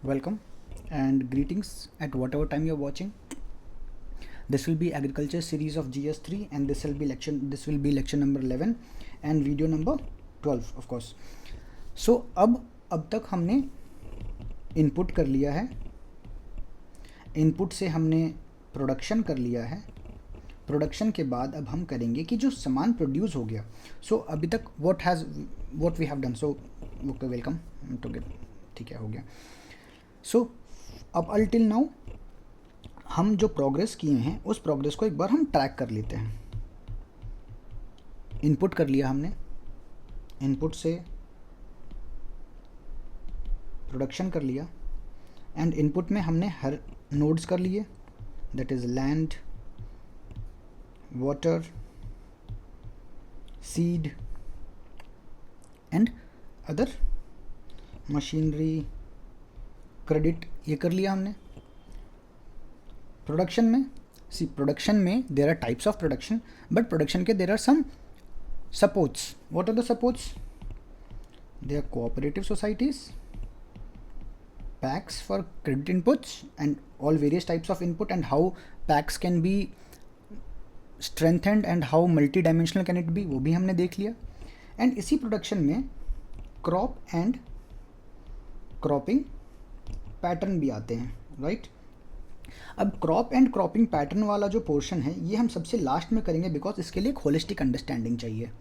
Welcome and greetings at whatever time you're watching. This will be agriculture series of GS3 and this will be lecture number 11 and video number 12 of course. So अब तक हमने input कर लिया है, input से हमने production कर लिया है, प्रोडक्शन के बाद अब हम करेंगे कि जो सामान प्रोड्यूस हो गया. सो अभी तक what we have done. So okay, welcome to gate, ठीक है, हो गया. सो अब अल्टिल नाउ हम जो प्रोग्रेस किए हैं उस प्रोग्रेस को एक बार हम ट्रैक कर लेते हैं. इनपुट कर लिया हमने, इनपुट से प्रोडक्शन कर लिया एंड इनपुट में हमने हर नोड्स कर लिए, that is land, water, seed and other machinery, credit, ये कर लिया हमने. प्रोडक्शन में there are types of production, but production के there are some supports. What are the supports? They are cooperative societies, PACS for credit inputs and all various types of input and how PACS can be strengthened and how multi dimensional can it be, वो भी हमने देख लिया. And इसी production में crop and cropping pattern भी आते हैं, राइट. अब क्रॉप एंड क्रॉपिंग पैटर्न वाला जो पोर्शन है ये हम सबसे लास्ट में करेंगे, बिकॉज इसके लिए एक होलिस्टिक अंडरस्टैंडिंग चाहिए.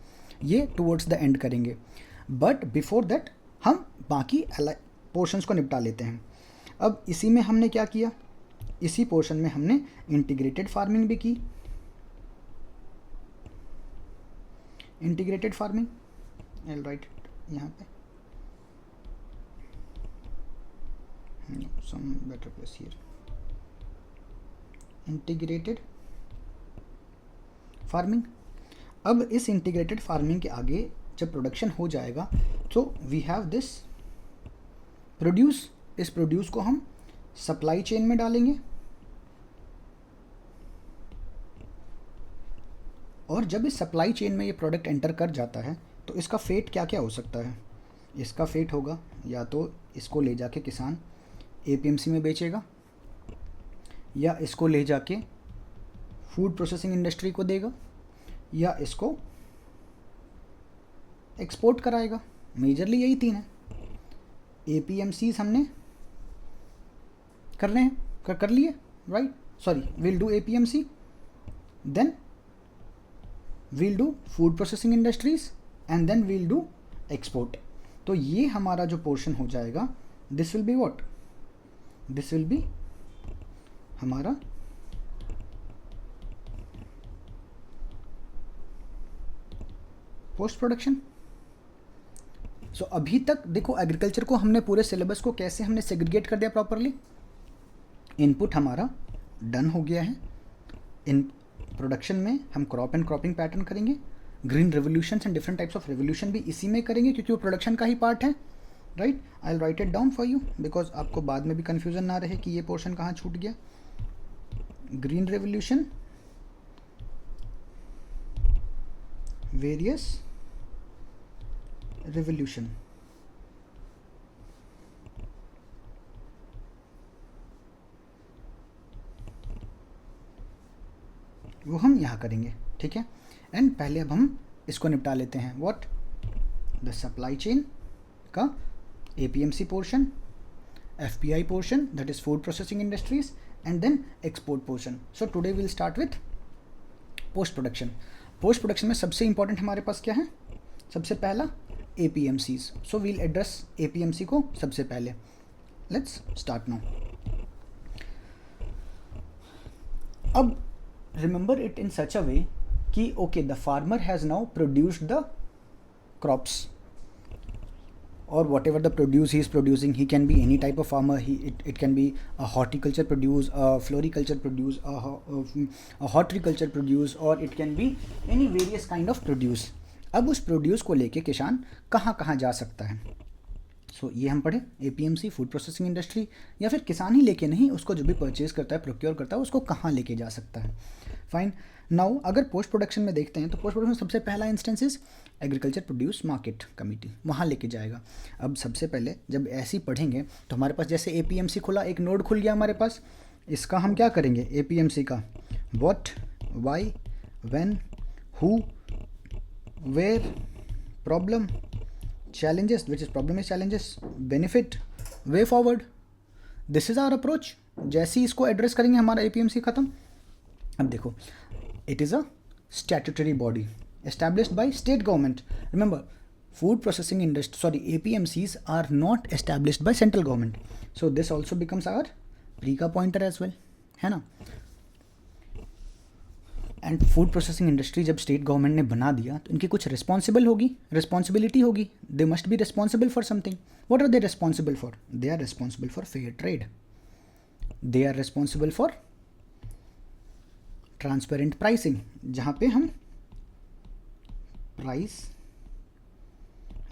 ये टुवर्ड्स द एंड करेंगे, बट बिफोर दैट हम बाकी पोर्शंस को निपटा लेते हैं. अब इसी में हमने क्या किया, इसी पोर्शन में हमने इंटीग्रेटेड फार्मिंग भी की. इंटीग्रेटेड फार्मिंग, आई राइट यहाँ पे, some better place here. Integrated farming. अब इस इंटीग्रेटेड फार्मिंग के आगे जब प्रोडक्शन हो जाएगा तो वी हैव दिस प्रोड्यूस. इस प्रोड्यूस को हम सप्लाई चेन में डालेंगे और जब इस सप्लाई चेन में ये प्रोडक्ट एंटर कर जाता है तो इसका फेट क्या क्या हो सकता है. इसका फेट होगा या तो इसको ले जाके किसान एपीएमसी में बेचेगा, या इसको ले जाके फूड प्रोसेसिंग इंडस्ट्री को देगा, या इसको एक्सपोर्ट कराएगा. मेजरली यही तीन है. एपीएमसीज हमने कर रहे हैं, कर लिए, right. Sorry, will do APMC, then will do food processing industries and then will do export. तो ये हमारा जो पोर्शन हो जाएगा, this will be what, this will be हमारा पोस्ट प्रोडक्शन. सो अभी तक देखो एग्रीकल्चर को हमने पूरे सिलेबस को कैसे हमने सेग्रीगेट कर दिया प्रॉपरली. इनपुट हमारा डन हो गया है. इन प्रोडक्शन में हम क्रॉप एंड क्रॉपिंग पैटर्न करेंगे, green revolutions and different types of revolution भी इसी में करेंगे क्योंकि वो प्रोडक्शन का ही पार्ट है, right. I will write it down for you because आपको बाद में भी कन्फ्यूजन ना रहे कि ये पोर्शन कहाँ छूट गया. ग्रीन रेवोल्यूशन, वेरियस रेवोल्यूशन, वो हम यहाँ करेंगे, ठीक है. एंड पहले अब हम इसको निपटा लेते हैं. व्हाट, द सप्लाई चेन का APMC portion, FPI portion that is food processing industries and then export portion. So today will start with post production. Post production में सबसे इंपॉर्टेंट हमारे पास क्या है, सबसे पहला APMCs. So we'll address APMC को सबसे पहले. Let's start now. अब remember it in such a way कि okay, the farmer has now produced the crops or whatever the produce he is producing. He can be any type of farmer. It can be a horticulture produce, a floriculture produce, a horticulture produce, or it can be any various kind of produce. अब उस produce को लेके किसान कहाँ कहाँ जा सकता है. सो ये हम पढ़े एपीएमसी, फूड प्रोसेसिंग इंडस्ट्री, या फिर किसान ही लेके नहीं, उसको जो भी परचेज करता है, प्रोक्योर करता है, उसको कहाँ लेके जा सकता है। फाइन। नाउ अगर पोस्ट प्रोडक्शन में देखते हैं तो पोस्ट प्रोडक्शन सबसे पहला instance is agriculture produce market committee, वहाँ लेके जाएगा। अब सबसे पहले जब ऐसे ही पढ़ेंगे तो हमारे पास जैसे एपीएमसी खुला, एक नोड खुल गया हमारे पास, इसका हम क्या करेंगे एपीएमसी का, what, why, when, who, where, problem, challenges, which is problem is challenges, benefit, way forward, this is our approach। जैसे ही इसको एड्रेस करेंगे हमारा एपीएमसी खत्म। अब देखो, it is a statutory body established by state government। remember, food processing industry, sorry, APMCs are not established by central government, so this also becomes our pre का pointer as well, है ना। And food processing industry जब state government ने बना दिया तो इनकी कुछ रिस्पॉन्सिबिलिटी होगी, they must be responsible for something. What are they responsible for? They are responsible for fair trade, they are responsible for transparent pricing, जहाँ पे हम प्राइस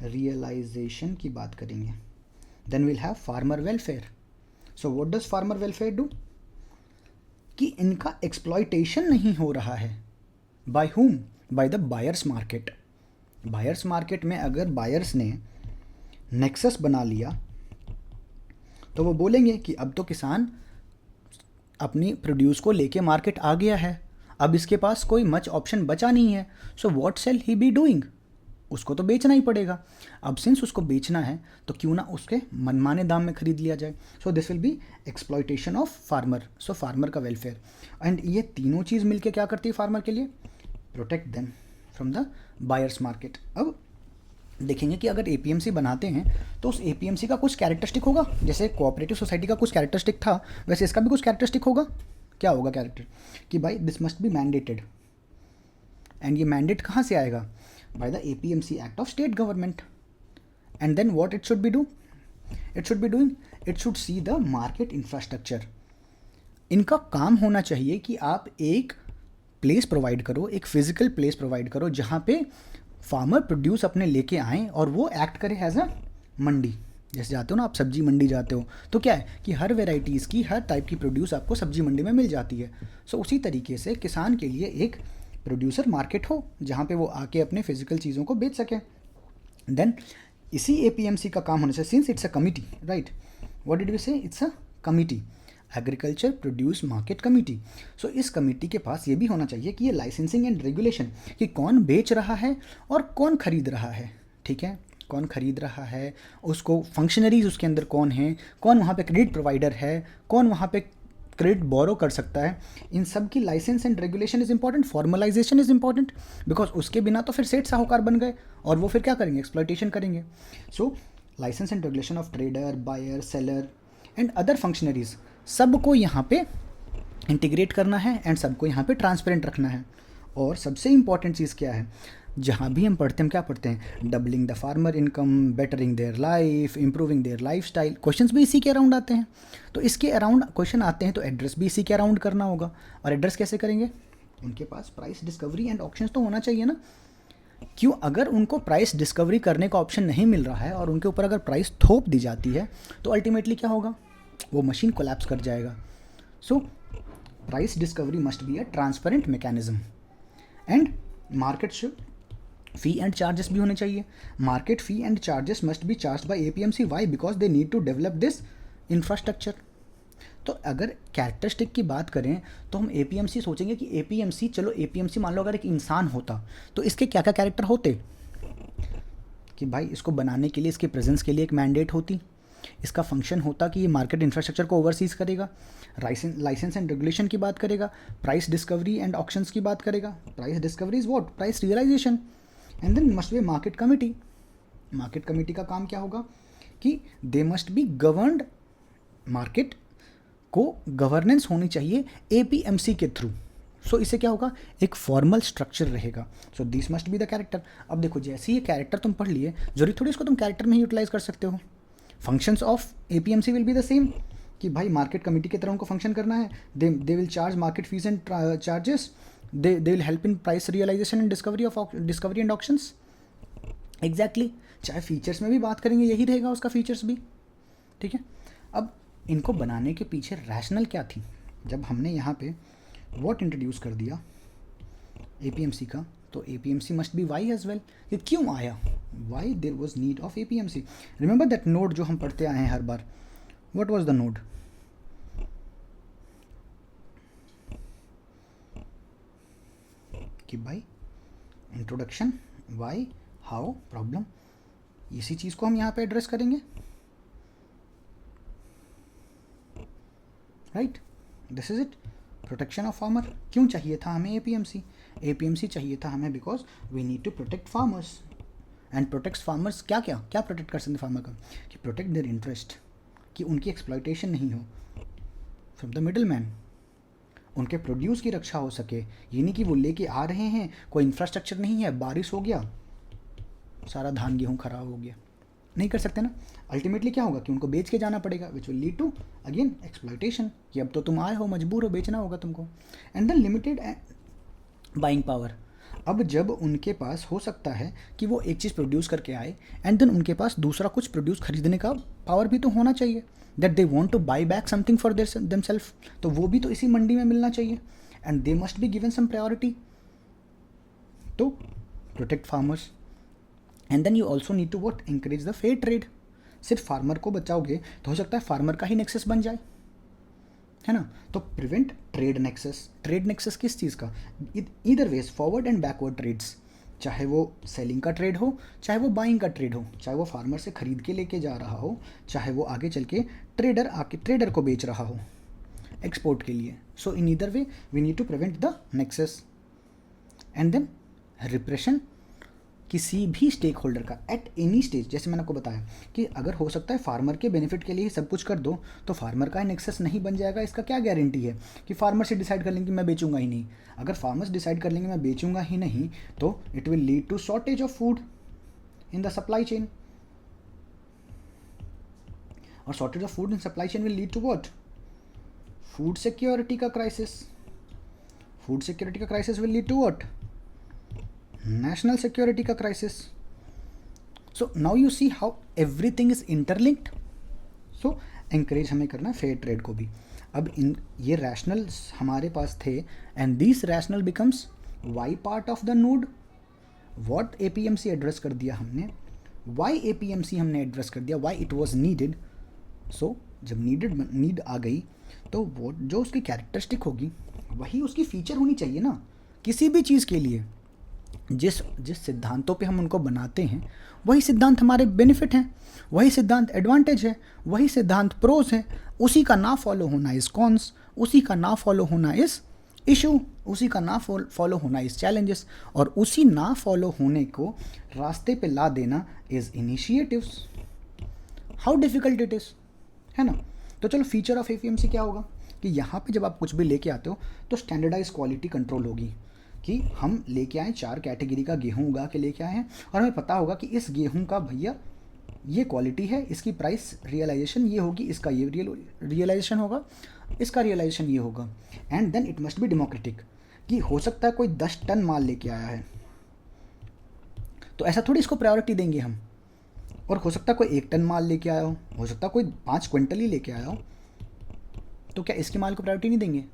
रियलाइजेशन की बात करेंगे। Then will have farmer welfare. So what does farmer welfare do? कि इनका exploitation नहीं हो रहा है। बाय हुम? By the buyers market. Buyers market में अगर बायर्स ने नेक्सस बना लिया तो वो बोलेंगे कि अब तो किसान अपनी प्रोड्यूस को लेके मार्केट आ गया है, अब इसके पास कोई मच ऑप्शन बचा नहीं है, so what shall he be doing? उसको तो बेचना ही पड़ेगा। अब सिंस उसको बेचना है तो क्यों ना उसके मनमाने दाम में खरीद लिया जाए। So this will B exploitation of farmer. So farmer का वेलफेयर, एंड ये तीनों चीज़ मिलके क्या करती है फार्मर के लिए? Protect them from the buyers market. अब देखेंगे कि अगर एपीएमसी बनाते हैं तो उस एपीएमसी का कुछ कैरेक्टरिस्टिक होगा, जैसे कोऑपरेटिव सोसाइटी का कुछ कैरेक्टरिस्टिक था, वैसे इसका भी कुछ कैरेक्टरिस्टिक होगा। क्या होगा कैरेक्टर? कि भाई this must be mandated, and ये मैंडेट कहाँ से आएगा? by the APMC Act of state government। And then what it should be doing? It should see the market infrastructure। इनका काम होना चाहिए कि आप एक प्लेस प्रोवाइड करो, एक फिजिकल प्लेस प्रोवाइड करो जहाँ पे फार्मर प्रोड्यूस अपने लेके आएँ और वो एक्ट करे एज अ मंडी। जैसे जाते हो ना आप सब्जी मंडी जाते हो तो क्या है कि हर वेराइटीज़ की, हर टाइप की प्रोड्यूस आपको सब्जी मंडी में मिल जाती है। सो उसी तरीके से किसान के लिए एक प्रोड्यूसर मार्केट हो जहाँ पे वो आके अपने फिजिकल चीज़ों को बेच सके। देन इसी एपीएमसी का काम होने से, since it's a committee, right, what did we say? It's a committee, agriculture produce market committee. So इस कमिटी के पास ये भी होना चाहिए कि ये लाइसेंसिंग एंड रेगुलेशन, कि कौन बेच रहा है और कौन खरीद रहा है, ठीक है, कौन खरीद रहा है, उसको फंक्शनरीज उसके अंदर कौन है, कौन वहाँ पे क्रेडिट प्रोवाइडर है, कौन वहाँ पे क्रेडिट बोरो कर सकता है, इन सब की licence and regulation is important, formalisation is important, because उसके बिना तो फिर सेठ साहूकार बन गए और वो फिर क्या करेंगे? एक्सप्लॉयटेशन करेंगे। So licence and regulation of trader, buyer, seller and other functionaries, सबको यहाँ पे इंटीग्रेट करना है एंड सबको यहाँ पे ट्रांसपेरेंट रखना है। और सबसे इंपॉर्टेंट चीज़ क्या है? जहाँ भी हम पढ़ते हैं क्या पढ़ते हैं? Doubling the farmer income, bettering their life, improving their life style. Questions भी इसी के अराउंड आते हैं। तो इसके अराउंड क्वेश्चन आते हैं तो एड्रेस भी इसी के अराउंड करना होगा। और एड्रेस कैसे करेंगे? उनके पास प्राइस डिस्कवरी एंड ऑप्शंस तो होना चाहिए ना। क्यों? अगर उनको प्राइस डिस्कवरी करने का ऑप्शन नहीं मिल रहा है और उनके ऊपर अगर प्राइस थोप दी जाती है तो अल्टीमेटली क्या होगा? वो मशीन कोलैप्स कर जाएगा। So price discovery must be a transparent mechanism and market should fee and charges भी होने चाहिए। Market fee and charges must be charge by APMC. Why? Because they need to develop this infrastructure. तो अगर characteristic की बात करें तो हम एपीएमसी सोचेंगे कि एपीएमसी, चलो एपीएमसी मान लो अगर एक इंसान होता तो इसके क्या क्या कैरेक्टर होते? कि भाई इसको बनाने के लिए, इसके प्रेजेंस के लिए एक मैंडेट होती, इसका फंक्शन होता कि ये मार्केट इंफ्रास्ट्रक्चर को ओवरसीज करेगा, लाइसेंस एंड रेगुलेशन की बात करेगा, प्राइस डिस्कवरी एंड ऑक्शंस की बात करेगा। Price discovery is what? Price realisation. And then must be market committee. Market committee का काम क्या होगा? कि they must be governed, market को गवर्नेंस होनी चाहिए एपीएमसी के थ्रू। सो इससे क्या होगा? एक फॉर्मल स्ट्रक्चर रहेगा। So this must be the character. अब देखो जैसे ये कैरेक्टर तुम पढ़ लिए, जरूरी थोड़ी इसको तुम कैरेक्टर में ही यूटिलाइज कर सकते हो। Functions of APMC will be the same, कि भाई मार्केट कमिटी की तरह उनको फंक्शन करना है। They will charge market fees and charges, they will help in price realization and discovery and auctions. Exactly, चाहे फीचर्स में भी बात करेंगे यही रहेगा उसका फीचर्स भी, ठीक है। अब इनको बनाने के पीछे रैशनल क्या थी, जब हमने यहाँ पे व्हाट इंट्रोड्यूस कर दिया APMC का, तो APMC must be why as well. ये क्यों आया, why there was need of APMC। Remember that node जो हम पढ़ते आए हैं हर बार, व्हाट वॉज द नोड, कि भाई इंट्रोडक्शन, वाई, हाउ, प्रॉब्लम, इसी चीज़ को हम यहाँ पे एड्रेस करेंगे, right. This is it, protection of farmer. क्यों चाहिए था हमें APMC? APMC चाहिए था हमें because we need to protect farmers and protects farmers. क्या क्या क्या प्रोटेक्ट कर सकते हैं फार्मर का, कि प्रोटेक्ट देयर इंटरेस्ट, कि उनकी एक्सप्लॉयटेशन नहीं हो फ्रॉम द मिडल मैन, उनके प्रोड्यूस की रक्षा हो सके। ये नहीं कि वो लेके आ रहे हैं, कोई इंफ्रास्ट्रक्चर नहीं है, बारिश हो गया सारा धान गेहूँ खराब हो गया, नहीं कर सकते ना। अल्टीमेटली क्या होगा कि उनको बेच के जाना पड़ेगा, which will lead to again exploitation, कि अब तो तुम आए हो, मजबूर हो, बेचना होगा तुमको। And then limited buying power. अब जब उनके पास हो सकता है कि वो एक चीज़ प्रोड्यूस करके आए एंड देन उनके पास दूसरा कुछ प्रोड्यूस खरीदने का पावर भी तो होना चाहिए, that they want to buy back something for themselves, तो वो भी तो इसी मंडी में मिलना चाहिए and they must be given some priority. तो protect farmers and then you also need to what, encourage the fair trade. सिर्फ फार्मर को बचाओगे तो हो सकता है फार्मर का ही नेक्सस बन जाए, है ना। तो prevent trade nexus. Trade nexus किस चीज़ का, either ways, forward and backward trades, चाहे वो सेलिंग का ट्रेड हो, चाहे वो बाइंग का ट्रेड हो, चाहे वो फार्मर से खरीद के लेके जा रहा हो, चाहे वो आगे चल के ट्रेडर को बेच रहा हो एक्सपोर्ट के लिए। So in either way we need to prevent the nexus. And then repression, किसी भी स्टेक होल्डर का एट एनी स्टेज, जैसे मैंने आपको बताया कि अगर हो सकता है फार्मर के बेनिफिट के लिए सब कुछ कर दो, तो फार्मर का नेक्सस नहीं बन जाएगा। इसका क्या गारंटी है कि फार्मर से डिसाइड कर लेंगे कि मैं बेचूंगा ही नहीं। अगर फार्मर्स डिसाइड कर लेंगे मैं बेचूंगा ही नहीं, तो it will lead to shortage of food in the supply chain, और shortage of food in supply chain will lead to what, food security का क्राइसिस। फूड सिक्योरिटी का crisis will lead to what, national security का crisis. So now you see how everything is interlinked. So encourage हमें करना fair trade को भी। अब इन ये rationals हमारे पास थे and this rational becomes why part of the node. What APMC address कर दिया हमने, why APMC हमने एड्रेस कर दिया, why it was needed. So जब नीड आ गई तो वो जो उसकी कैरेक्टरिस्टिक होगी वही उसकी फीचर होनी चाहिए ना। किसी भी चीज़ के लिए जिस सिद्धांतों पे हम उनको बनाते हैं वही सिद्धांत हमारे बेनिफिट हैं, वही सिद्धांत एडवांटेज है, वही सिद्धांत प्रोज है। उसी का ना फॉलो होना इज़ कॉन्स, उसी का ना फॉलो होना इज़ इशू, उसी का ना फॉलो होना इज़ चैलेंजेस, और उसी ना फॉलो होने को रास्ते पे ला देना is initiatives. How difficult it is, है ना। तो चलो फीचर ऑफ APMC क्या होगा कि यहाँ पे जब आप कुछ भी लेके आते हो तो स्टैंडर्डाइज क्वालिटी कंट्रोल होगी, कि हम लेके आए 4 कैटेगरी का गेहूं उगा के लेके आए हैं और हमें पता होगा कि इस गेहूं का भैया ये क्वालिटी है, इसकी प्राइस रियलाइजेशन ये होगी, इसका ये रियलाइजेशन होगा, इसका रियलाइजेशन ये होगा। And then it must be democratic, कि हो सकता है कोई 10 टन माल लेके आया है तो ऐसा थोड़ी इसको प्रायोरिटी देंगे हम, और हो सकता है कोई 1 टन माल लेके आया हो सकता है कोई 5 क्विंटल ही लेके आया हो, तो क्या इसके माल को प्रायोरिटी नहीं देंगे,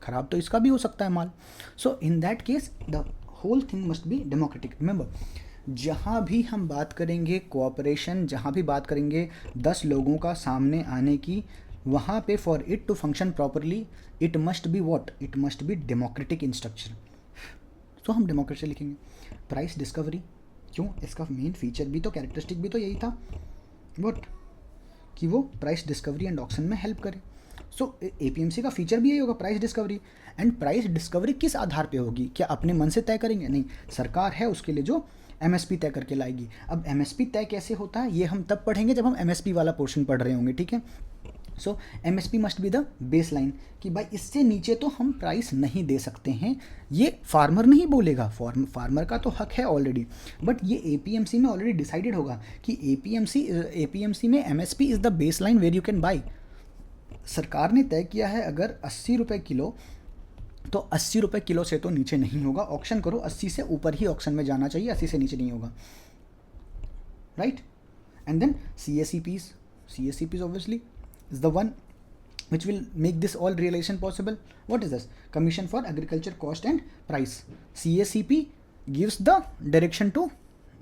खराब तो इसका भी हो सकता है माल। So in that case the whole thing must be democratic. Remember, जहाँ भी हम बात करेंगे कोऑपरेशन, जहाँ भी बात करेंगे 10 लोगों का सामने आने की, वहाँ पे for it to function properly it must be what, it must be democratic in structure. So हम डेमोक्रेसी लिखेंगे। प्राइस डिस्कवरी, क्यों, इसका मेन फीचर भी तो, कैरेक्टरिस्टिक भी तो यही था व्हाट, कि वो प्राइस डिस्कवरी एंड ऑक्शन में हेल्प करे। सो APMC का फीचर भी यही होगा, price discovery. And price discovery किस आधार पे होगी, क्या अपने मन से तय करेंगे, नहीं, सरकार है उसके लिए जो MSP तय करके लाएगी। अब MSP तय कैसे होता है ये हम तब पढ़ेंगे जब हम MSP वाला पोर्शन पढ़ रहे होंगे, ठीक है। सो MSP must be the base line, कि भाई इससे नीचे तो हम प्राइस नहीं दे सकते हैं। ये फार्मर नहीं बोलेगा, फार्मर का तो हक है ऑलरेडी, बट ये APMC में ऑलरेडी डिसाइडेड होगा कि APMC में MSP is the base line where you can buy. सरकार ने तय किया है अगर 80 रुपये किलो, तो 80 रुपये किलो से तो नीचे नहीं होगा। ऑक्शन करो, 80 से ऊपर ही ऑक्शन में जाना चाहिए, 80 से नीचे नहीं होगा। right? And then CACPs obviously is the one which will make this all realization possible. What is this? Commission for Agriculture Cost and Price. CACP gives the direction to,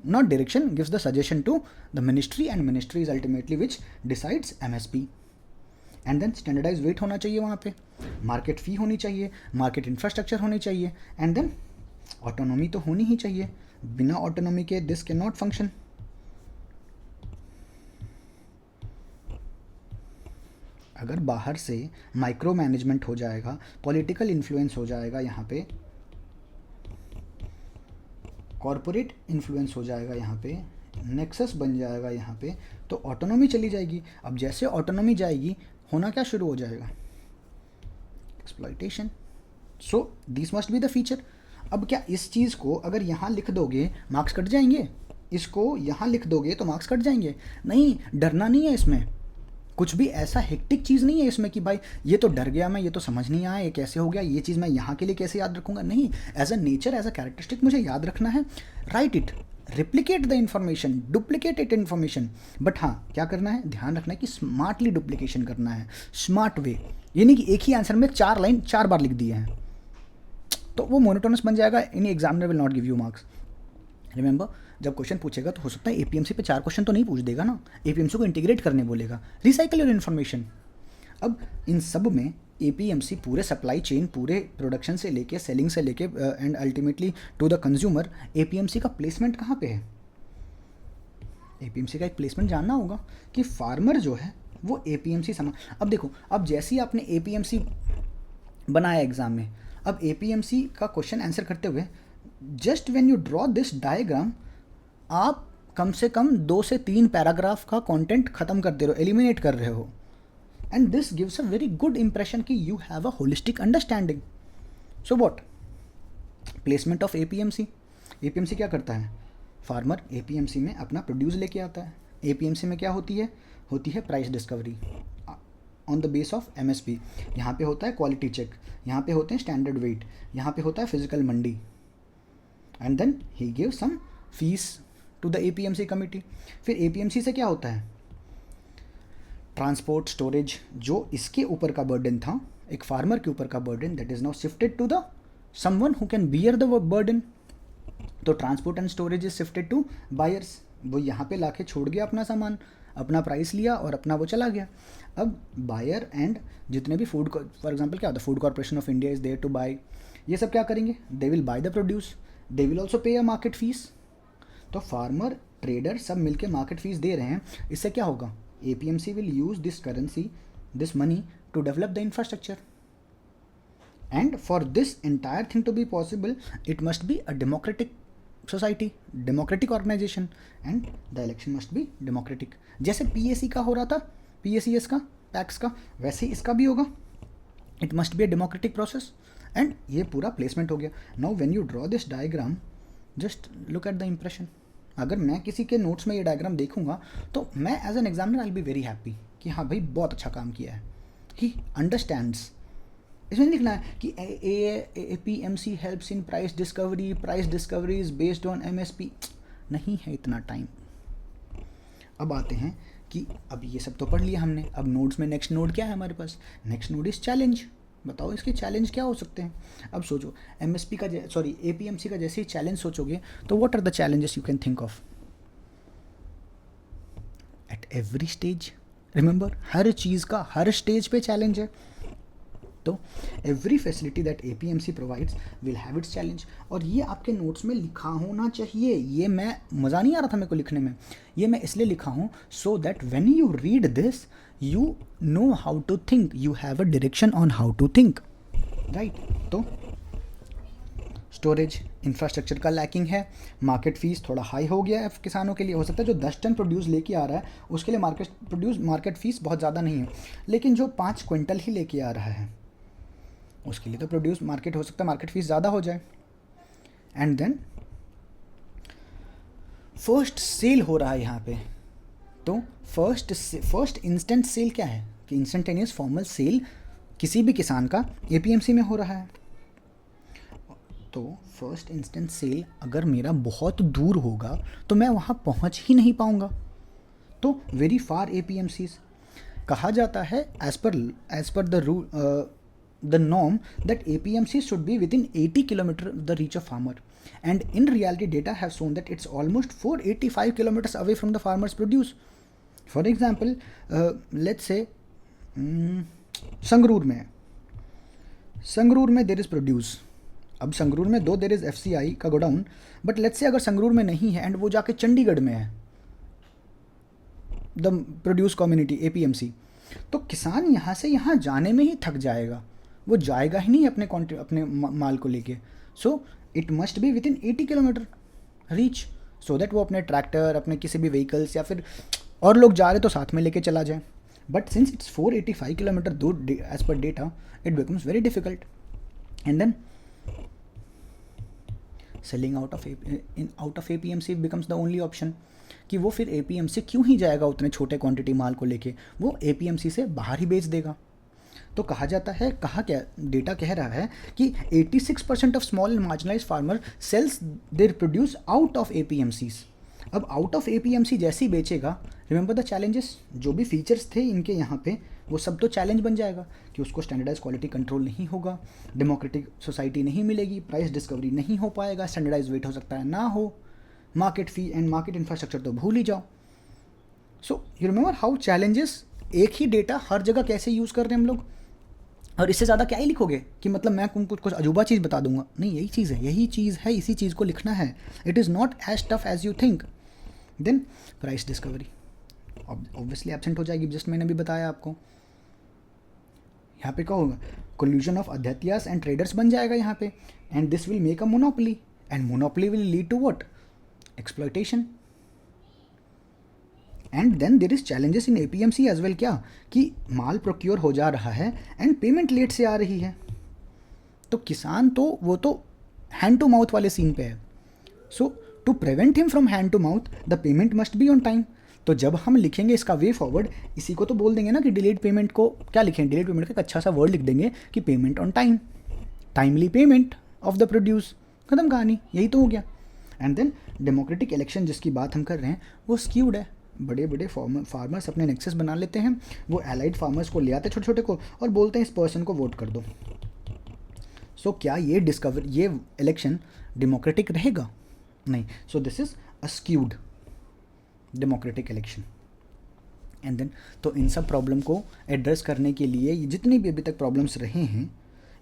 not direction, gives the suggestion to the ministry, and ministry is ultimately which decides MSP. And then standardise weight होना चाहिए वहाँ पे, market फ़ी होनी चाहिए, market infrastructure होनी चाहिए, and then autonomy तो होनी ही चाहिए. बिना ऑटोनॉमी के दिस कैन नॉट फंक्शन. अगर बाहर से माइक्रो मैनेजमेंट हो जाएगा, पॉलिटिकल इन्फ्लुएंस हो जाएगा, यहाँ पे कॉरपोरेट इन्फ्लुएंस हो जाएगा, यहाँ पे नेक्सस बन जाएगा यहाँ पे, तो ऑटोनॉमी चली जाएगी. अब जैसे ऑटोनॉमी जाएगी, होना क्या शुरू हो जाएगा? Exploitation. So this must be the feature. अब क्या इस चीज़ को अगर यहाँ लिख दोगे मार्क्स कट जाएंगे? इसको यहाँ लिख दोगे तो मार्क्स कट जाएंगे? नहीं, डरना नहीं है इसमें. कुछ भी ऐसा हेक्टिक चीज़ नहीं है इसमें कि भाई ये तो डर गया मैं, ये तो समझ नहीं आया, ये कैसे हो गया, ये चीज़ मैं यहाँ के लिए कैसे याद रखूँगा. नहीं, as a nature, as a characteristic मुझे याद रखना है. Write it, replicate the information, duplicate it information. But हाँ, क्या करना है, ध्यान रखना है कि स्मार्टली डुप्लीकेशन करना है, स्मार्ट वे. ये नहीं कि एक ही आंसर में 4 लाइन 4 बार लिख दिए हैं तो वो मोनोटोनस बन जाएगा. Any examiner will not give you marks. Remember, जब क्वेश्चन पूछेगा तो हो सकता है एपीएमसी पे 4 क्वेश्चन तो नहीं पूछ देगा ना, एपीएमसी को इंटीग्रेट करने बोलेगा, रिसाइकल योर इन्फॉर्मेशन. अब इन सब में एपीएमसी पूरे सप्लाई चेन, पूरे प्रोडक्शन से लेके, सेलिंग से लेके and ultimately to the consumer, APMC का प्लेसमेंट कहाँ पे है? एपीएमसी का एक प्लेसमेंट जानना होगा कि फार्मर जो है वो एपीएमसी सामान. अब देखो, अब जैसे ही आपने एपीएमसी बनाया एग्जाम में, अब एपीएमसी का क्वेश्चन आंसर करते हुए just when you draw this diagram, आप कम से कम 2 से 3 पैराग्राफ का कंटेंट खत्म कर दे रहे हो, एलिमिनेट कर रहे हो. And this gives a very good impression कि you have a holistic understanding. So what? Placement of APMC. APMC क्या करता है? फार्मर एपीएमसी में अपना प्रोड्यूस लेके आता है. एपीएमसी में क्या होती है? होती है price discovery on the base of MSP. यहाँ पे होता है क्वालिटी चेक, यहाँ पे होते हैं स्टैंडर्ड वेट, यहाँ पे होता है फिजिकल मंडी. And then he give some fees to the APMC committee. फिर एपीएमसी से क्या होता है? ट्रांसपोर्ट, स्टोरेज, जो इसके ऊपर का बर्डन था, एक फार्मर के ऊपर का burden, that is now shifted to the someone who can bear the burden. तो transport and storage is shifted to buyers. वो यहाँ पे लाके छोड़ गया अपना सामान, अपना प्राइस लिया और अपना वो चला गया. अब बायर एंड जितने भी फूड, फॉर एग्जांपल क्या होता है, food corporation of India is there to buy, ये सब क्या करेंगे? They will buy the produce, they will also pay a market fee. तो फार्मर, ट्रेडर सब मिलके मार्केट फीस दे रहे हैं. इससे क्या होगा? APMC will use this currency, this money to develop the infrastructure. And for this entire thing to be possible, it must be a democratic society, democratic organisation, and the election must be democratic. जैसे PAC का हो रहा था, PACS का, PACS का, वैसे ही इसका भी होगा. It must be a democratic process. And ये पूरा प्लेसमेंट हो गया. Now when you draw this diagram, just look at the impression. अगर मैं किसी के नोट्स में ये डायग्राम देखूंगा तो मैं as an examiner I will be very happy कि हाँ भाई बहुत अच्छा काम किया है, ही अंडरस्टैंड्स. इसमें लिखना है कि APMC helps in price discovery, price discovery is based on MSP. नहीं है इतना टाइम. अब आते हैं कि अब ये सब तो पढ़ लिया हमने. अब नोट्स में नेक्स्ट नोड क्या है हमारे पास? Next node is challenge. बताओ इसके चैलेंज क्या हो सकते हैं. अब सोचो, एमएसपी का सॉरी एपीएमसी का जैसे ही चैलेंज सोचोगे तो what are the challenges you can think of? At every stage. Remember, हर चीज़ का हर स्टेज पे चैलेंज है. तो every facility that APMC provides will have its challenge. और ये आपके नोट्स में लिखा होना चाहिए. ये मैं मज़ा नहीं आ रहा था मेरे को लिखने में, ये मैं इसलिए लिखा हूँ so that when you read this you know how to think, you have a direction on how to think, right. तो स्टोरेज इंफ्रास्ट्रक्चर का लैकिंग है. मार्केट फीस थोड़ा हाई हो गया है किसानों के लिए. हो सकता है जो 10 टन प्रोड्यूस लेके आ रहा है उसके लिए मार्केट फीस बहुत ज़्यादा नहीं है, लेकिन जो 5 क्विंटल ही लेके आ रहा है उसके लिए तो प्रोड्यूस मार्केट हो सकता है मार्केट फीस ज़्यादा हो जाए. एंड देन फर्स्ट सेल हो रहा है यहाँ पे. तो फर्स्ट इंस्टेंट सेल क्या है कि इंस्टेंटेनियस फॉर्मल सेल किसी भी किसान का एपीएमसी में हो रहा है. तो फर्स्ट इंस्टेंस सेल अगर मेरा बहुत दूर होगा तो मैं वहाँ पहुँच ही नहीं पाऊँगा। तो वेरी फार APMCs कहा जाता है as per the rule the norm that APMC should be within 80 kilometre the reach of farmer, and in reality data have shown that it's almost 485 kilometres away from the farmers produce. For example let's say Sangrur में there is produce. अब संगरूर में दो there is FCI का godown, but let's say अगर संगरूर में नहीं है and वो जाके चंडीगढ़ में है द प्रोड्यूस कम्युनिटी APMC, तो किसान यहाँ से यहाँ जाने में ही थक जाएगा, वो जाएगा ही नहीं अपने माल को लेके। So it must B within 80 kilometre reach, so that वो अपने ट्रैक्टर, अपने किसी भी व्हीकल्स या फिर और लोग जा रहे तो साथ में लेके चला जाए। बट सिंस इट्स 485 किलोमीटर दूर as per data, it becomes very difficult, and then selling out of APMC becomes the only option. कि वो फिर APMC क्यों ही जाएगा उतने छोटे क्वांटिटी माल को लेके, वो APMC से बाहर ही बेच देगा। तो कहा जाता है, डेटा कह रहा है कि 86% of small and marginalised farmer sells their produce out of APMCs। अब आउट ऑफ APMC जैसे ही बेचेगा, रिमेंबर द चैलेंजेस, जो भी फीचर्स थे इनके यहाँ पे वो सब तो चैलेंज बन जाएगा कि उसको स्टैंडर्डाइज क्वालिटी कंट्रोल नहीं होगा, डेमोक्रेटिक सोसाइटी नहीं मिलेगी, प्राइस डिस्कवरी नहीं हो पाएगा, स्टैंडर्डाइज वेट हो सकता है ना हो, market fee and market infrastructure तो भूल ही जाओ। So you remember how challenges, एक ही डेटा हर जगह कैसे यूज़ कर रहे हैं हम लोग। और इससे ज़्यादा क्या ही लिखोगे कि मतलब मैं तुमको कुछ अजूबा चीज़ बता दूंगा, नहीं, यही चीज़ है, इसी चीज़ को लिखना है। It is not as tough as you think. Then price discovery obviously absent हो जाएगी, जस्ट मैंने भी बताया आपको। यहाँ पे क्या होगा, कोल्यूजन ऑफ अध्यत्यास एंड ट्रेडर्स बन जाएगा यहाँ पे, and this will make a monopoly, and monopoly will lead to what, exploitation. And then there is challenges in APMC as well, क्या कि माल प्रोक्योर हो जा रहा है एंड पेमेंट लेट से आ रही है, तो किसान तो वो तो हैंड टू माउथ वाले सीन पे है। So to prevent him from hand to mouth the payment must be on time. तो जब हम लिखेंगे इसका वे फॉरवर्ड, इसी को तो बोल देंगे ना कि डिलेड पेमेंट को क्या लिखें, डिलेड पेमेंट का एक अच्छा सा वर्ड लिख देंगे कि payment on time, timely payment of the produce, खत्म कहानी, यही तो हो गया। एंड देन डेमोक्रेटिक इलेक्शन जिसकी बात हम कर रहे हैं वो स्क्यूड है। बड़े बड़े फार्मर्स अपने नेक्सस बना लेते हैं, वो एलाइड फार्मर्स को ले आते हैं छोटे छोटे को और बोलते हैं इस पर्सन को वोट कर दो। सो क्या ये इलेक्शन डेमोक्रेटिक रहेगा? नहीं। So this is a skewed democratic election. And then तो इन सब प्रॉब्लम को एड्रेस करने के लिए, जितनी भी अभी तक प्रॉब्लम्स रहे हैं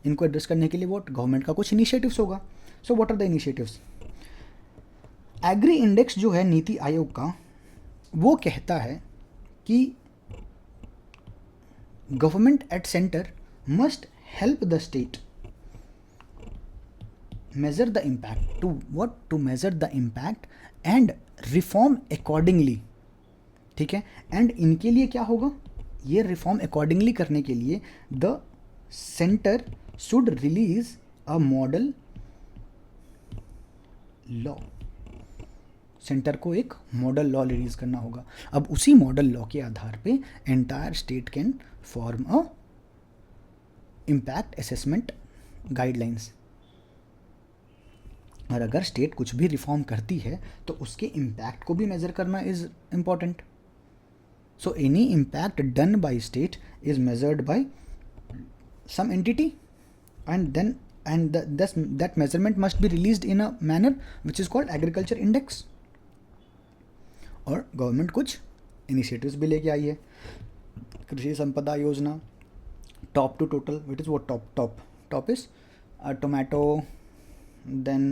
इनको एड्रेस करने के लिए वो गवर्नमेंट का कुछ इनिशिएटिव्स होगा। So what are the initiatives? Agri index जो है नीति आयोग का, वो कहता है कि government at centre must help the state measure the impact, to measure the impact and reform accordingly। ठीक है, एंड इनके लिए क्या होगा, ये रिफॉर्म अकॉर्डिंगली करने के लिए the centre should release a model law. Centre को एक मॉडल लॉ रिलीज करना होगा। अब उसी मॉडल लॉ के आधार पे entire state can form a impact assessment guidelines. और अगर स्टेट कुछ भी रिफॉर्म करती है तो उसके इम्पैक्ट को भी मेजर करना is important. So any impact done by state is measured by some entity, and then that measurement must be released in a manner which is called agriculture index। और government कुछ initiatives भी लेके आई है, Krishi Sampada Yojana, top to total, with is वो top is tomato, then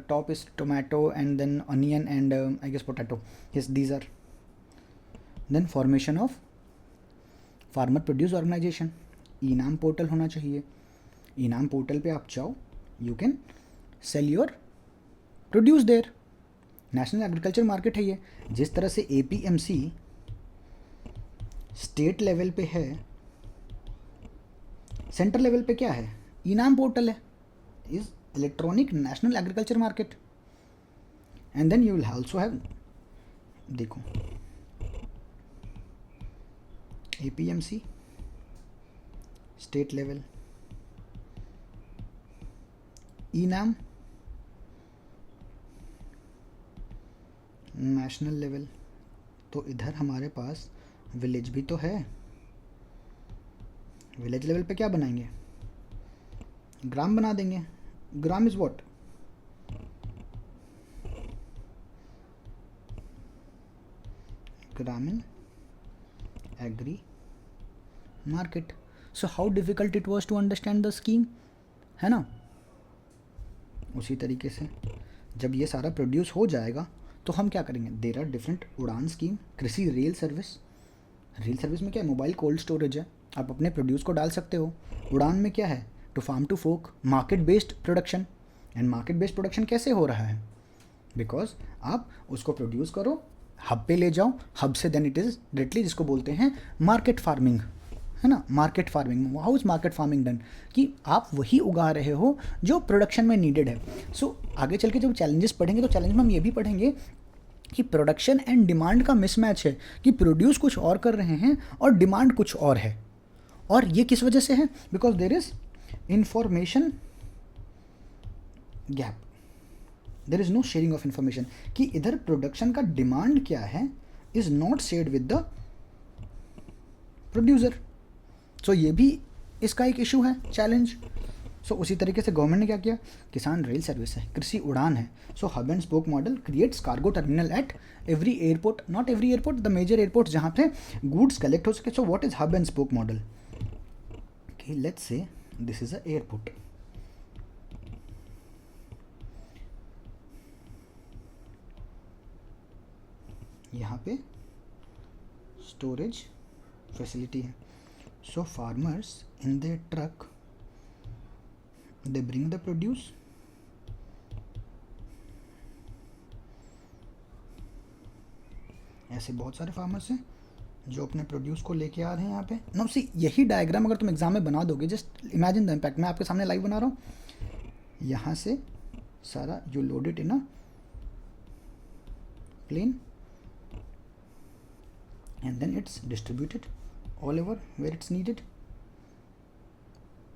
top is tomato and then onion and I guess potato, yes these are। then formation of farmer produce organization, इनाम portal होना चाहिए। इनाम पोर्टल पे आप जाओ, you can sell your produce their. National agriculture market है ये। जिस तरह से APMC स्टेट लेवल पे है, सेंटर लेवल पे क्या है, इनाम पोर्टल है, is electronic national agriculture market. And then you will also have, देखो APMC state level, eNAM, national level, तो इधर हमारे पास विलेज भी तो है। विलेज लेवल पे क्या बनाएंगे, ग्राम बना देंगे। GrAM is what, Gramin agri market. So how difficult it was to understand the scheme, है ना। उसी तरीके से जब ये सारा प्रोड्यूस हो जाएगा तो हम क्या करेंगे, देर आर डिफरेंट उड़ान स्कीम, कृषि रेल सर्विस। रेल सर्विस में क्या है, मोबाइल कोल्ड स्टोरेज है, आप अपने प्रोड्यूस को डाल सकते हो। उड़ान में क्या है, to farm to fork, market based production. And market based production कैसे हो रहा है, बिकॉज आप उसको प्रोड्यूस करो, हब पे ले जाओ, हब से देन इट इज़ डायरेक्टली, जिसको बोलते हैं मार्केट फार्मिंग, है ना। Market farming, how is market farming done, कि आप वही उगा रहे हो जो प्रोडक्शन में नीडेड है। सो आगे चल के जब चैलेंजेस पढ़ेंगे तो चैलेंज में हम ये भी पढ़ेंगे कि प्रोडक्शन एंड डिमांड का मिसमैच है, कि प्रोड्यूस कुछ और कर रहे हैं और डिमांड कुछ और है। और ये किस वजह से है, because there is information gap, there is no sharing of information, कि इधर प्रोडक्शन का डिमांड क्या है is not shared with the producer. So ये भी इसका एक इशू है, चैलेंज। सो उसी तरीके से गवर्नमेंट ने क्या किया, किसान रेल सर्विस है, कृषि उड़ान है। So hub and spoke model creates cargo terminal at every airport, not every airport, the major airport जहाँ पे गुड्स कलेक्ट हो सके। So what is hub and spoke model, कि let's say this is a airport, यहाँ पे storage facility है। So farmers in their truck they bring the produce, ऐसे बहुत सारे फार्मर्स हैं जो अपने प्रोड्यूस को लेके आ रहे हैं यहाँ पे। नो सी, यही डायग्राम अगर तुम एग्जाम में बना दोगे, जस्ट इमेजिन द इम्पैक्ट। मैं आपके सामने लाइव बना रहा हूँ, यहाँ से सारा you load it in a plane and then it's distributed all over where it's needed,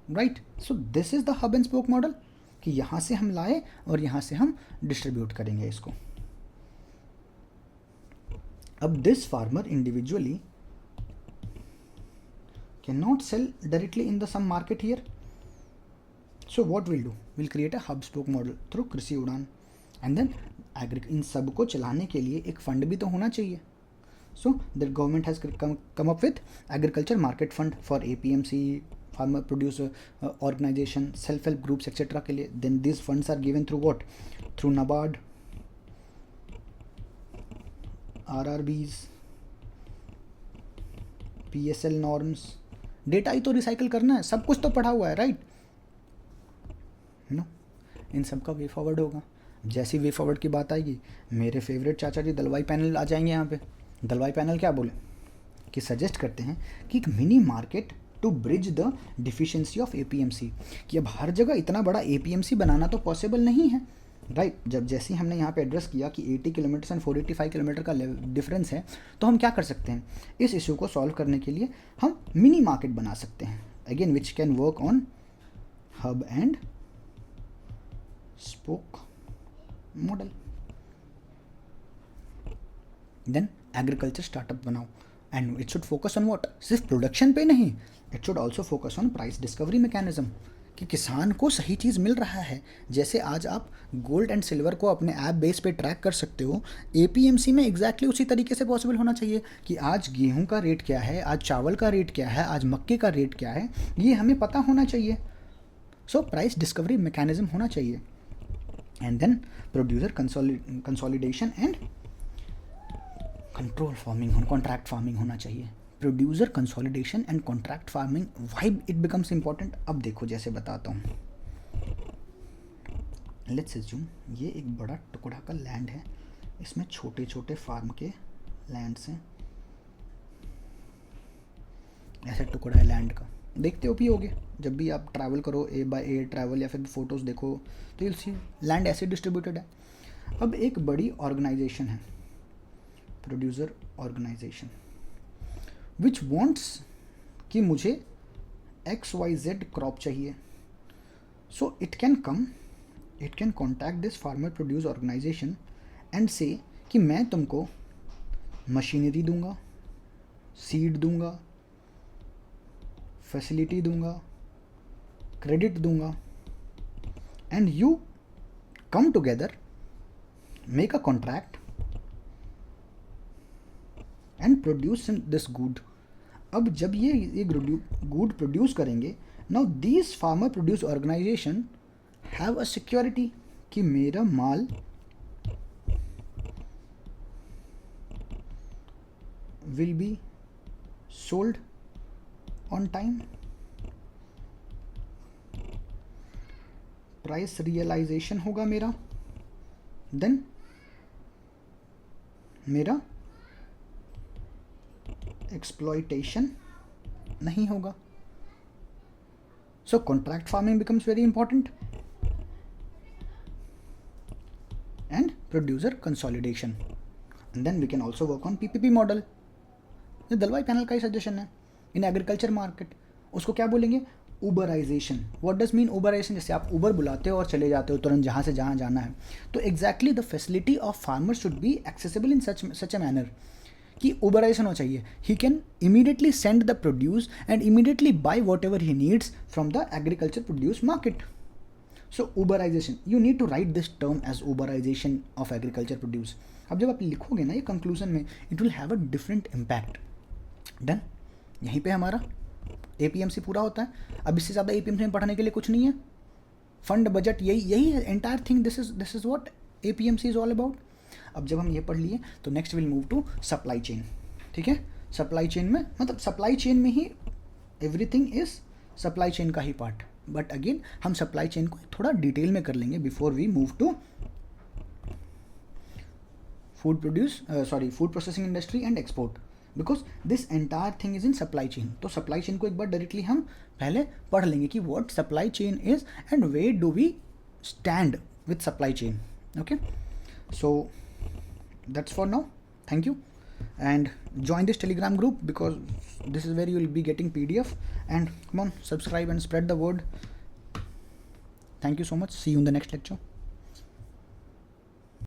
right? So this is the hub and spoke model, कि यहाँ से हम लाए और यहाँ से हम डिस्ट्रीब्यूट करेंगे इसको। अब this farmer individually can not sell directly in the same market here, so what will do, will create a hub spoke model through Krishi Udan. And then in सब को चलाने के लिए एक फंड भी तो होना चाहिए। So the government has come up with agriculture market fund for APMC, farmer producer organization, self-help groups etc. के लिए। Then these funds are given through what? Through NABARD, RRBs, PSL norms। Data ही तो recycle करना है, सब कुछ तो पढ़ा हुआ है, राइट। नो, इन सब का वे फॉरवर्ड होगा। जैसी वे फॉरवर्ड की बात आएगी, मेरे फेवरेट चाचा जी दलवाई पैनल आ जाएंगे यहाँ पे। दलवाई पैनल क्या बोले, कि सजेस्ट करते हैं कि एक mini market to bridge the deficiency of APMC, कि अब हर जगह इतना बड़ा एपीएमसी बनाना तो पॉसिबल नहीं है, राइट। जब जैसे ही हमने यहाँ पे एड्रेस किया कि 80 किलोमीटर एंड 485 किलोमीटर का डिफरेंस है, तो हम क्या कर सकते हैं, इस इशू को सॉल्व करने के लिए हम मिनी मार्केट बना सकते हैं, again which can work on hub and spoke model. Then agriculture startup बनाओ, and it should focus on what, सिर्फ प्रोडक्शन पे नहीं, it should also focus on price discovery mechanism, कि किसान को सही चीज़ मिल रहा है। जैसे आज आप गोल्ड एंड सिल्वर को अपने ऐप बेस पे ट्रैक कर सकते हो, एपीएमसी में एग्जैक्टली उसी तरीके से पॉसिबल होना चाहिए कि आज गेहूं का रेट क्या है, आज चावल का रेट क्या है, आज मक्के का रेट क्या है, ये हमें पता होना चाहिए। सो प्राइस डिस्कवरी मैकेनिज्म होना चाहिए। And then producer consolidation and control farming, contract farming होना चाहिए। Producer consolidation and contract farming, why it becomes important, अब देखो जैसे बताता हूँ। लेट्स अज्यूम ये एक बड़ा टुकड़ा का लैंड है, इसमें छोटे छोटे फार्म के लैंड्स हैं, ऐसा टुकड़ा है लैंड का, देखते हो भी होगे जब भी आप ट्रैवल करो, ए बाय एयर ट्रैवल या फिर फोटोज़ देखो तो you'll see लैंड ऐसे डिस्ट्रीब्यूटेड है। अब एक बड़ी ऑर्गेनाइजेशन है, प्रोड्यूसर ऑर्गेनाइजेशन, विच वॉन्ट्स कि मुझे XYZ क्रॉप चाहिए, so it can come it can contact this farmer produce organisation and say कि मैं तुमको मशीनरी दूंगा, सीड दूंगा, फैसिलिटी दूंगा, क्रेडिट दूंगा, and you come together, make a contract and produce this good. अब जब ये गुड प्रोड्यूस करेंगे, now these farmer produce organisation have a security कि मेरा माल will be sold on time, price realisation होगा मेरा, देन मेरा एक्सप्लॉयटेशन नहीं होगा। So contract farming becomes very important and producer consolidation, and then we can also work on PPP model। ये Dalwai panel का ही सजेशन है इन एग्रीकल्चर मार्केट। उसको क्या बोलेंगे? Uberisation. What does mean uberisation? जैसे आप उबर बुलाते हो और चले जाते हो तुरंत जहाँ से जहाँ जाना है, तो exactly the facility of farmer should be accessible in such a manner कि उबराइजेशन हो चाहिए। He can immediately send the produce and immediately buy whatever he needs from the agriculture produce market. So uberisation, you need to write this term as uberisation of agriculture produce. अब जब आप लिखोगे ना ये conclusion में, it will have a different impact. Done. यहीं पे हमारा APMC पूरा होता है। अब इससे ज़्यादा APMC में पढ़ने के लिए कुछ नहीं है। फंड बजट यही है entire thing. This is what APMC is all about. अब जब हम ये पढ़ लिए तो next will move to supply chain. ठीक है, सप्लाई चेन में मतलब सप्लाई चेन में ही एवरीथिंग इज सप्लाई चेन का ही पार्ट, बट अगेन हम सप्लाई चेन को थोड़ा डिटेल में कर लेंगे before we move to food processing industry and export, because this entire thing is in supply chain. तो सप्लाई चेन को एक बार डायरेक्टली हम पहले पढ़ लेंगे कि what supply chain is and where do we stand with supply chain. Okay, so that's for now. Thank you and join this Telegram group because this is where you will be getting PDF, and come on, subscribe and spread the word. Thank you so much. See you in the next lecture.